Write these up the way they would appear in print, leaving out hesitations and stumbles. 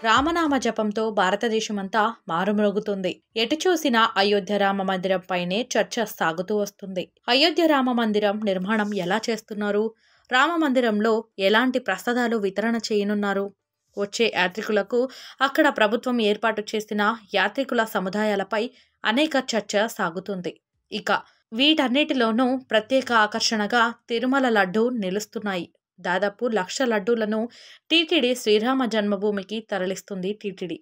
రామనామ జపంతో భారతదేశమంతా మారుమ్రోగుతుంది. ఎటు చూసినా అయోధ్య రామ మందిరం పైనే చర్చ సాగుతూ వస్తుంది. అయోధ్య రామ మందిరం నిర్మాణం ఎలా చేస్తున్నారు? రామ మందిరంలో ఎలాంటి ప్రసాదాలు వితరణ చేయనున్నారు? వచ్చే యాత్రికులకు అక్కడ ప్రభుత్వం ఏర్పాటు చేసిన యాత్రికుల సముదాయాలపై అనేక చర్చ సాగుతుంది. ఇక వీటన్నిటిలోనూ ప్రత్యేక ఆకర్షణగా తిరుమల లడ్డూ నిలుస్తున్నాయి. దాదాపు 1,00,000 లడ్డూలను టీటీడీ శ్రీరామ జన్మభూమికి తరలిస్తుంది. టీటీడీ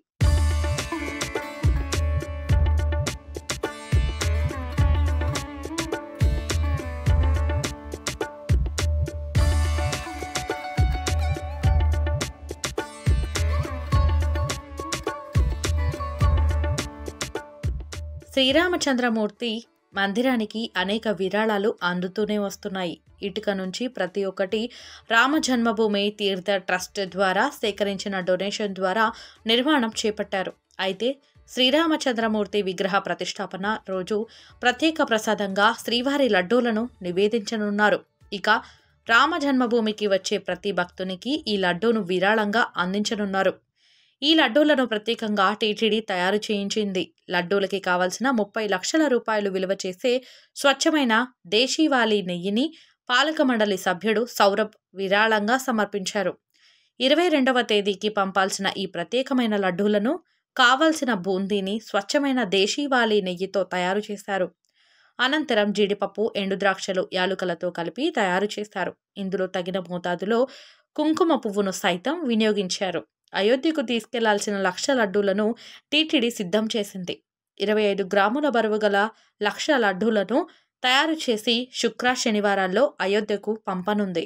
శ్రీరామచంద్రమూర్తి మందిరానికి అనేక విరాళాలు అందుతూనే వస్తున్నాయి. ఇటుక నుంచి ప్రతి ఒక్కటి రామ జన్మభూమి తీర్థ ట్రస్ట్ ద్వారా సేకరించిన డొనేషన్ ద్వారా నిర్మాణం చేపట్టారు. అయితే శ్రీరామచంద్రమూర్తి విగ్రహ ప్రతిష్టాపన రోజు ప్రత్యేక ప్రసాదంగా శ్రీవారి లడ్డూలను నివేదించనున్నారు. ఇక రామ జన్మభూమికి వచ్చే ప్రతి భక్తునికి ఈ లడ్డూను విరాళంగా అందించనున్నారు. ఈ లడ్డూలను ప్రత్యేకంగా టీటీడీ తయారు చేయించింది. లడ్డూలకి కావాల్సిన 30 లక్షల రూపాయలు విలువ చేసే స్వచ్ఛమైన దేశీవాళీ నెయ్యిని పాలక మండలి సభ్యుడు సౌరభ్ విరాళంగా సమర్పించారు. 22వ తేదీకి పంపాల్సిన ఈ ప్రత్యేకమైన లడ్డూలను కావాల్సిన బూందీని స్వచ్ఛమైన దేశీవాళీ నెయ్యితో తయారు చేశారు. అనంతరం జీడిపప్పు, ఎండుద్రాక్షలు, యాలుకలతో కలిపి తయారు చేశారు. ఇందులో తగిన మోతాదులో కుంకుమ పువ్వును సైతం వినియోగించారు. అయోధ్యకు తీసుకెళ్లాల్సిన 1,00,000 లడ్డూలను టీటీడీ సిద్ధం చేసింది. 25 గ్రాముల బరువు గల 1,00,000 లడ్డూలను తయారు చేసి శుక్ర, శనివారాల్లో అయోధ్యకు పంపనుంది.